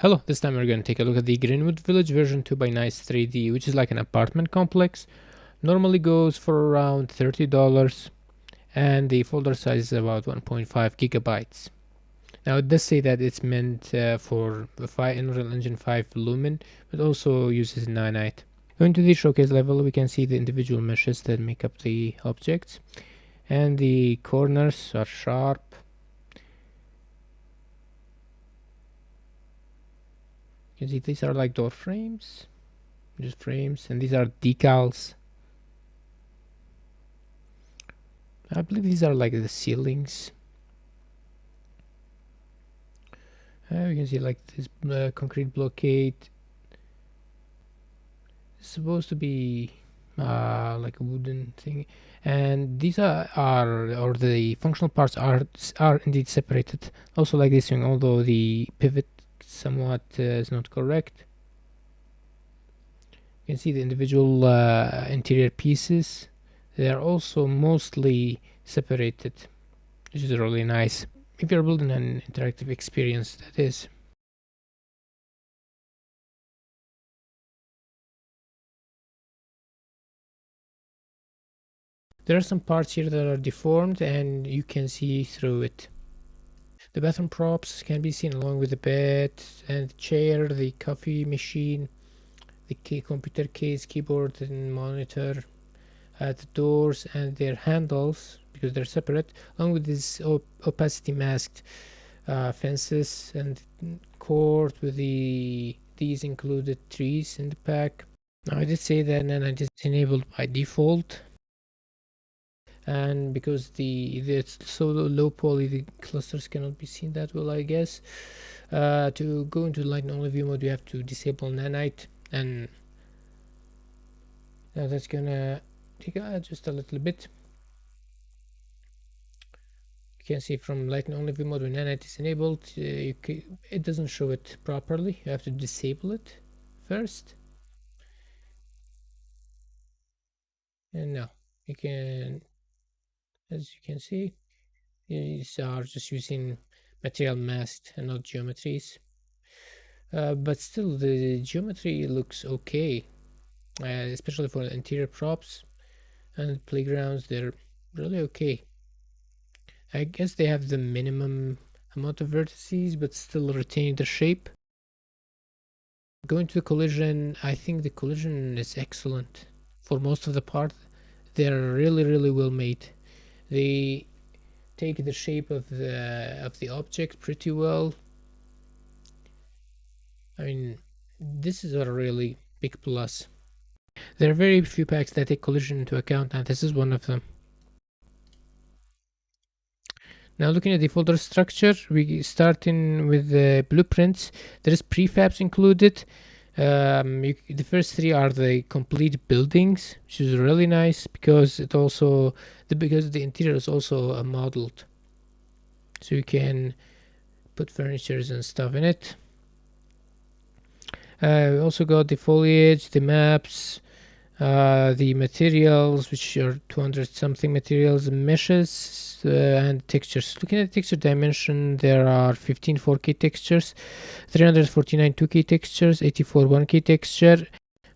Hello, this time we're going to take a look at the GreenWood Village version 2 by Nice 3D, which is like an apartment complex. Normally goes for around $30, and the folder size is about 1.5 gigabytes. Now it does say that it's meant for the Unreal Engine 5 Lumen, but also uses Nanite. Going to the showcase level, we can see the individual meshes that make up the objects, and the corners are sharp. You can see these are like door frames, just frames, and these are decals. I believe these are like the ceilings. You can see like this concrete blockade. It's supposed to be like a wooden thing, and these are or the functional parts are indeed separated. Also like this thing, although the pivot somewhat is not correct. You can see the individual interior pieces. They are also mostly separated, which is really nice. If you're building an interactive experience, that is. There are some parts here that are deformed and you can see through it. The bathroom props can be seen along with the bed and the chair, the coffee machine, the computer case, keyboard and monitor, the doors and their handles because they're separate, along with this opacity masked fences and court with these included trees in the pack. Now I did say that and I just enabled by default, and because it's so low poly, the clusters cannot be seen that well, I guess. To go into light and only view mode, you have to disable nanite, and that's gonna take just a little bit. You can see from light and only view mode, when nanite is enabled, it doesn't show it properly. You have to disable it first, and now you can, as you can see, these are just using material masked and not geometries. But still the geometry looks okay, especially for the interior props and playgrounds. They're really okay. I guess they have the minimum amount of vertices but still retain the shape. Going to the collision, I think the collision is excellent for most of the part. They're really well made. They take the shape of the object pretty well. I mean, this is a really big plus. There are very few packs that take collision into account, and this is one of them. Now looking at the folder structure, we starting with the blueprints. There is prefabs included. The first three are the complete buildings, which is really nice because it also because the interior is also modeled, so you can put furnitures and stuff in it. We also got the foliage, the maps, the materials, which are 200 something materials, meshes, and textures. Looking at the texture dimension, there are 15 4K textures, 349 2K textures, 84 1K texture,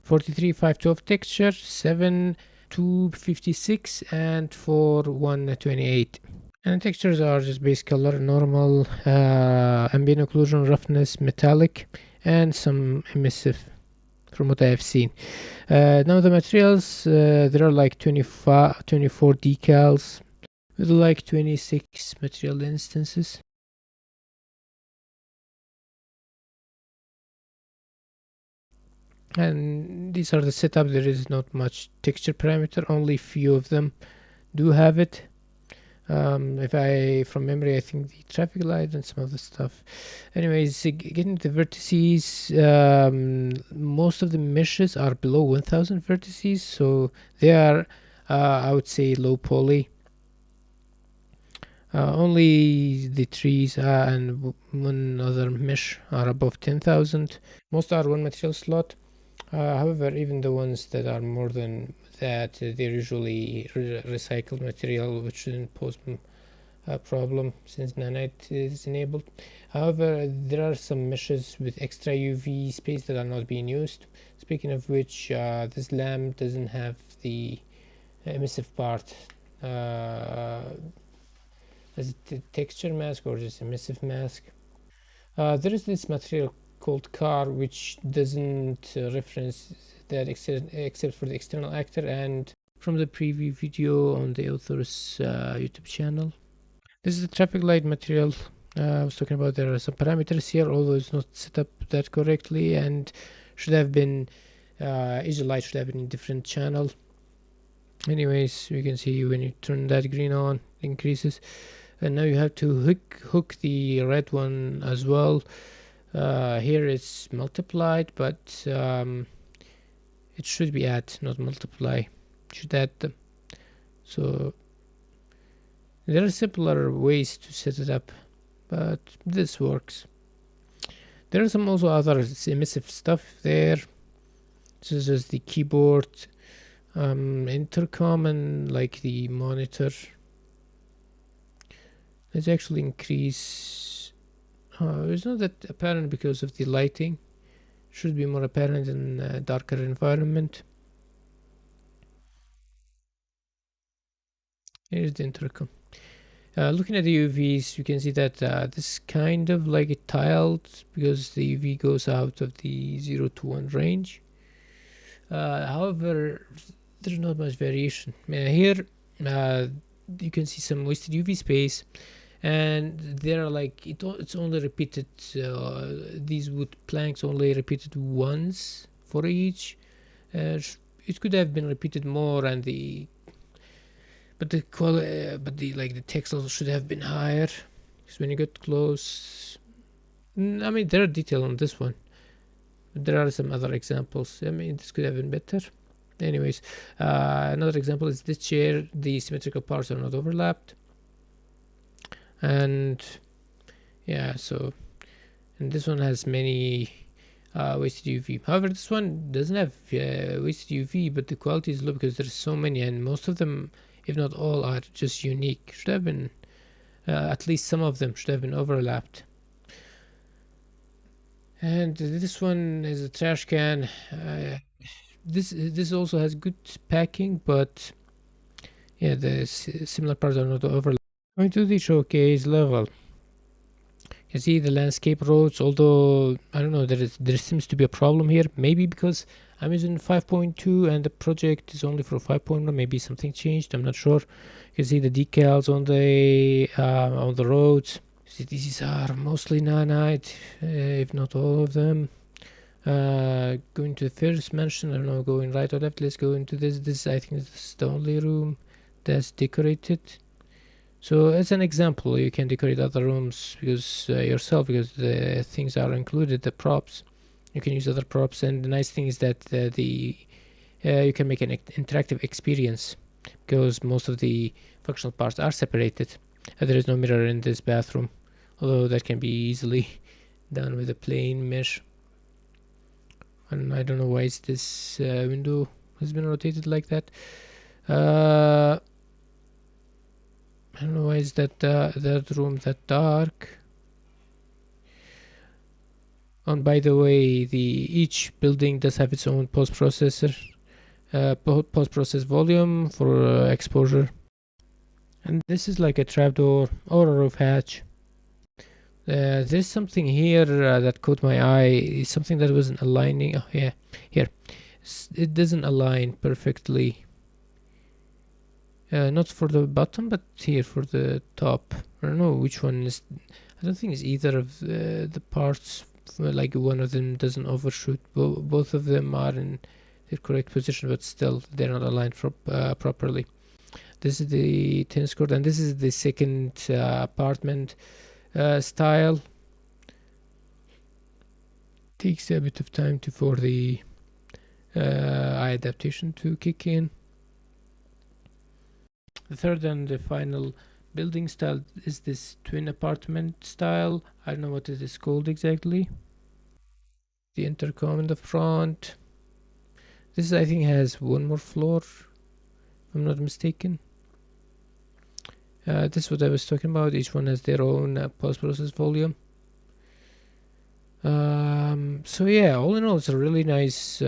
43 512 texture, 7 256, and 4 128. And textures are just base color, normal, ambient occlusion, roughness, metallic, and some emissive from what I have seen. Now the materials, there are like 24 decals with like 26 material instances. And these are the setup. There is not much texture parameter, only few of them do have it. If I from memory, I think the traffic light and some of the stuff. Anyways, getting the vertices, most of the meshes are below 1000 vertices, so they are I would say low poly. Only the trees and one other mesh are above 10,000. Most are one material slot. However, even the ones that are more than that, they're usually recycled material, which shouldn't pose problem since nanite is enabled. However, there are some meshes with extra UV space that are not being used. Speaking of which, this lamp doesn't have the emissive part. Is it a texture mask or just emissive mask? There is this material called car which doesn't reference that except for the external actor and from the preview video on the author's YouTube channel. This is the traffic light material I was talking about. There are some parameters here, although it's not set up that correctly and should have been each light should have been in different channel. Anyways, you can see when you turn that green on, it increases, and now you have to hook the red one as well. Here it's multiplied, but it should be add, not multiply. Should add them. So there are simpler ways to set it up, but this works. There are some also other emissive stuff there, such as the keyboard, intercom, and like the monitor. Let's actually increase. It's not that apparent because of the lighting. Should be more apparent in a darker environment. Here's the intercom. Looking at the UVs, you can see that this kind of like it tiled because the UV goes out of the 0 to 1 range. However, there's not much variation. Here, you can see some wasted UV space, and there are like it's only repeated. These wood planks only repeated once for each. It could have been repeated more, and but the quality, but the text also should have been higher. Because when you get close, I mean there are detail on this one. But there are some other examples. I mean this could have been better. Anyways, another example is this chair. The symmetrical parts are not overlapped, and yeah, so and this one has many wasted UV. However, this one doesn't have wasted UV, but the quality is low because there's so many, and most of them, if not all, are just unique. Should have been at least some of them should have been overlapped. And this one is a trash can. This also has good packing, but yeah, the similar parts are not overlapped. Going to the showcase level. You see the landscape roads, although I don't know, there seems to be a problem here. Maybe because I'm using 5.2 and the project is only for 5.1. Maybe something changed. I'm not sure. You can see the decals on the roads. See, these are mostly nanite, if not all of them. Going to the first mansion. I don't know, going right or left. Let's go into this. This I think is the only room that's decorated. So as an example, you can decorate other rooms because yourself, because the things are included, the props. You can use other props, and the nice thing is that you can make an interactive experience because most of the functional parts are separated. There is no mirror in this bathroom, although that can be easily done with a plain mesh. And I don't know why this window has been rotated like that. I don't know why is that room that dark. And by the way, each building does have its own post processor, post process volume for exposure. And this is like a trapdoor or a roof hatch. There's something here that caught my eye. Something that wasn't aligning. Oh yeah, here. It doesn't align perfectly. Not for the bottom, but here for the top. I don't know which one is. I don't think it's either of the parts. Like one of them doesn't overshoot. Both of them are in their correct position, but still they're not aligned properly. This is the tennis court, and this is the second apartment style. Takes a bit of time for the eye adaptation to kick in. The third and the final building style is this twin apartment style. I don't know what it is called exactly. The intercom in the front. This I think has one more floor, if I'm not mistaken. This is what I was talking about. Each one has their own post-process volume. So yeah, all in all, it's a really nice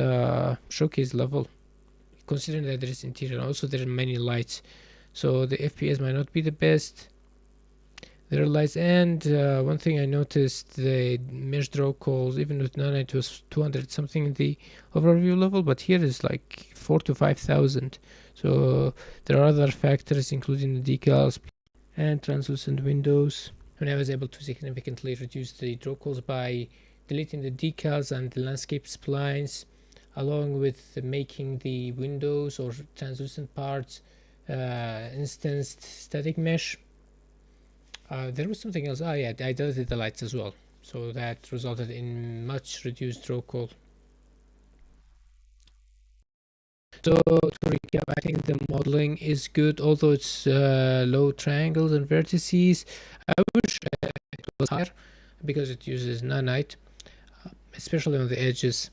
showcase level, considering that there is interior. Also, there are many lights, so the FPS might not be the best. There are lights, and one thing I noticed, the mesh draw calls, even with none, it was 200 something in the overview level, but here is like 4 to 5,000. So there are other factors, including the decals and translucent windows. And I was able to significantly reduce the draw calls by deleting the decals and the landscape splines, along with making the windows or translucent parts instanced static mesh. There was something else. Yeah, I deleted the lights as well, so that resulted in much reduced draw call. So to recap, I think the modeling is good, although it's low triangles and vertices. I wish it was higher because it uses nanite, especially on the edges.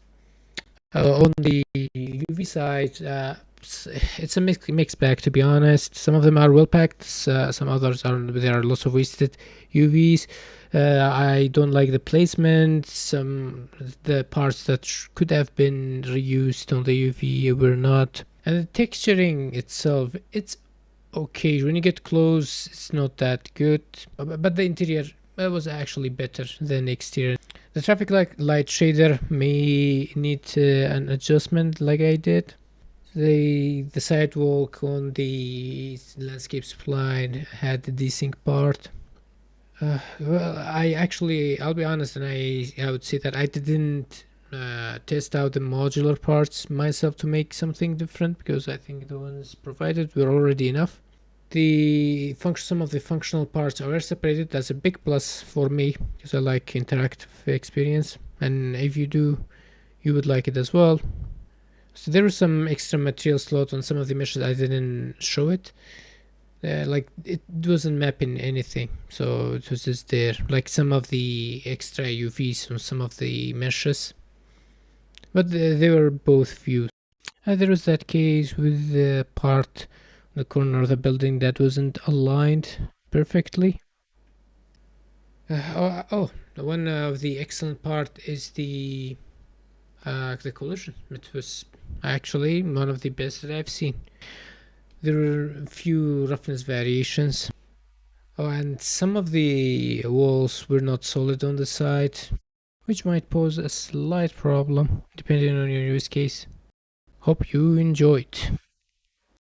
On the UV side, it's a mixed bag, to be honest. Some of them are well packed, some others are, there are lots of wasted UVs. I don't like the placement. The parts that could have been reused on the UV were not. And the texturing itself, it's okay. When you get close, it's not that good. But the interior was actually better than the exterior. The traffic light shader may need an adjustment like I did. The sidewalk on the landscape spline had the desync part. Well, I'll be honest, and I would say that I didn't test out the modular parts myself to make something different, because I think the ones provided were already enough. Some of the functional parts are separated. That's a big plus for me, because I like interactive experience, and if you do, you would like it as well. So there was some extra material slot on some of the meshes. I didn't show it. Like it wasn't mapping anything, so it was just there. Like some of the extra UVs on some of the meshes, but they were both views. There was that case with the part on the corner of the building that wasn't aligned perfectly. One of the excellent part is the collision. It was actually one of the best that I've seen. There were a few roughness variations. Oh, and some of the walls were not solid on the side, which might pose a slight problem depending on your use case. Hope you enjoyed.